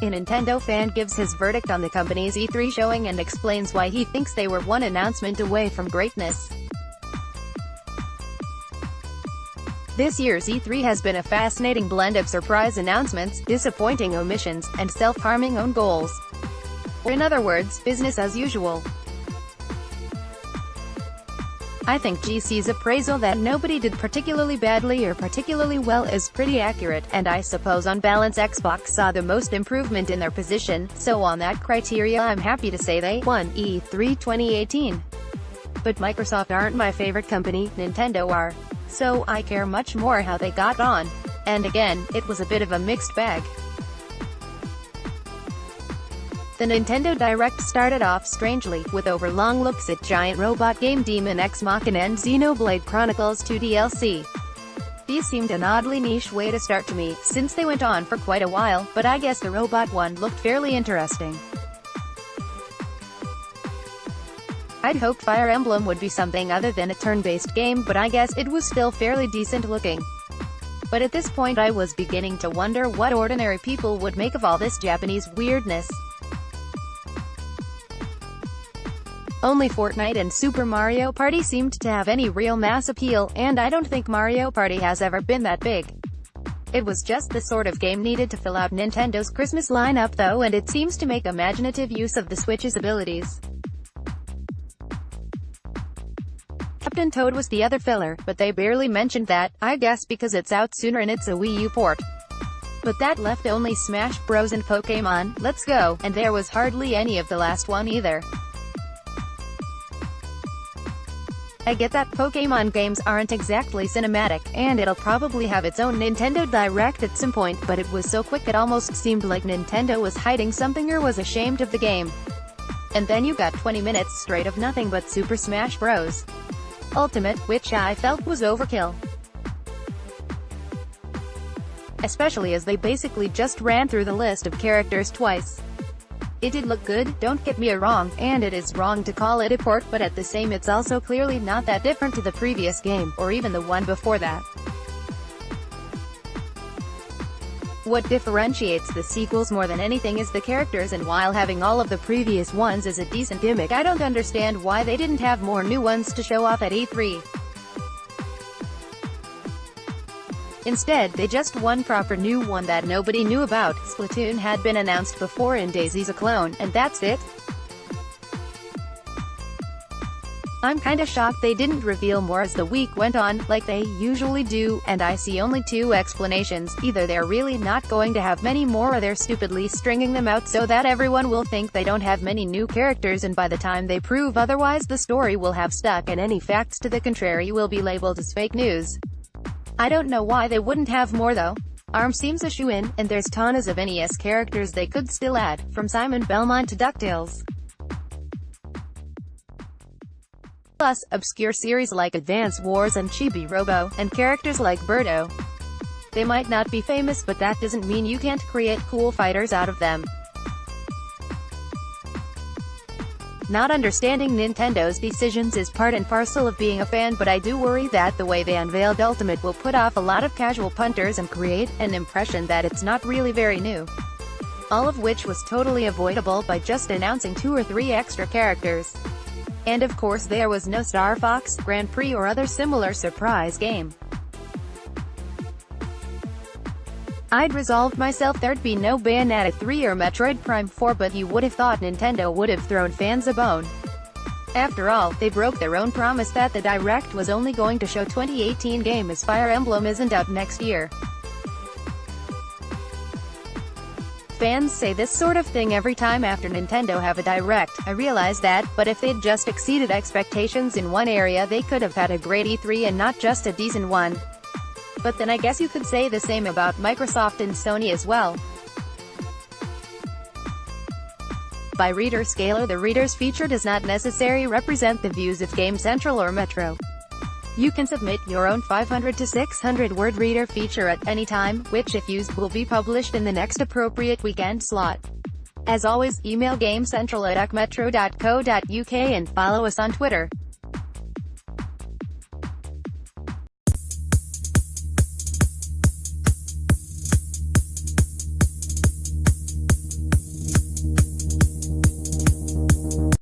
A Nintendo fan gives his verdict on the company's E3 showing and explains why he thinks they were one announcement away from greatness. This year's E3 has been a fascinating blend of surprise announcements, disappointing omissions, and self-harming own goals. Or in other words, business as usual. I think GC's appraisal that nobody did particularly badly or particularly well is pretty accurate, and I suppose on balance Xbox saw the most improvement in their position, so on that criteria I'm happy to say they won E3 2018. But Microsoft aren't my favorite company, Nintendo are. So I care much more how they got on. And again, it was a bit of a mixed bag. The Nintendo Direct started off strangely, with overlong looks at giant robot game Demon X Machina and Xenoblade Chronicles 2 DLC. These seemed an oddly niche way to start to me, since they went on for quite a while, but I guess the robot one looked fairly interesting. I'd hoped Fire Emblem would be something other than a turn-based game, but I guess it was still fairly decent looking. But at this point I was beginning to wonder what ordinary people would make of all this Japanese weirdness. Only Fortnite and Super Mario Party seemed to have any real mass appeal, and I don't think Mario Party has ever been that big. It was just the sort of game needed to fill out Nintendo's Christmas lineup though, and it seems to make imaginative use of the Switch's abilities. Captain Toad was the other filler, but they barely mentioned that, I guess because it's out sooner and it's a Wii U port. But that left only Smash Bros. And Pokémon Let's Go, and there was hardly any of the last one either. I get that Pokémon games aren't exactly cinematic, and it'll probably have its own Nintendo Direct at some point, but it was so quick it almost seemed like Nintendo was hiding something or was ashamed of the game. And then you got 20 minutes straight of nothing but Super Smash Bros. Ultimate, which I felt was overkill. Especially as they basically just ran through the list of characters twice. It did look good, don't get me wrong, and it is wrong to call it a port, but at the same it's also clearly not that different to the previous game, or even the one before that. What differentiates the sequels more than anything is the characters, and while having all of the previous ones is a decent gimmick, I don't understand why they didn't have more new ones to show off at E3. Instead, they just one proper new one that nobody knew about. Splatoon had been announced before and Daisy's a clone, and that's it. I'm kinda shocked they didn't reveal more as the week went on, like they usually do, and I see only two explanations: either they're really not going to have many more, or they're stupidly stringing them out so that everyone will think they don't have many new characters, and by the time they prove otherwise the story will have stuck and any facts to the contrary will be labeled as fake news. I don't know why they wouldn't have more though. ARM seems a shoo-in, and there's tons of NES characters they could still add, from Simon Belmont to DuckTales. Plus, obscure series like Advance Wars and Chibi Robo, and characters like Birdo. They might not be famous, but that doesn't mean you can't create cool fighters out of them. Not understanding Nintendo's decisions is part and parcel of being a fan, but I do worry that the way they unveiled Ultimate will put off a lot of casual punters and create an impression that it's not really very new. All of which was totally avoidable by just announcing 2 or 3 extra characters. And of course there was no Star Fox, Grand Prix or other similar surprise game. I'd resolved myself there'd be no Bayonetta 3 or Metroid Prime 4, but you would have thought Nintendo would have thrown fans a bone. After all, they broke their own promise that the Direct was only going to show 2018 game, as Fire Emblem isn't out next year. Fans say this sort of thing every time after Nintendo have a Direct. I realize that, but if they'd just exceeded expectations in one area they could have had a great E3 and not just a decent one. But then I guess you could say the same about Microsoft and Sony as well. By reader scaler, the reader's feature does not necessarily represent the views of Game Central or Metro. You can submit your own 500 to 600 word reader feature at any time, which if used will be published in the next appropriate weekend slot. As always, email GameCentral@acmetro.co.uk and follow us on Twitter.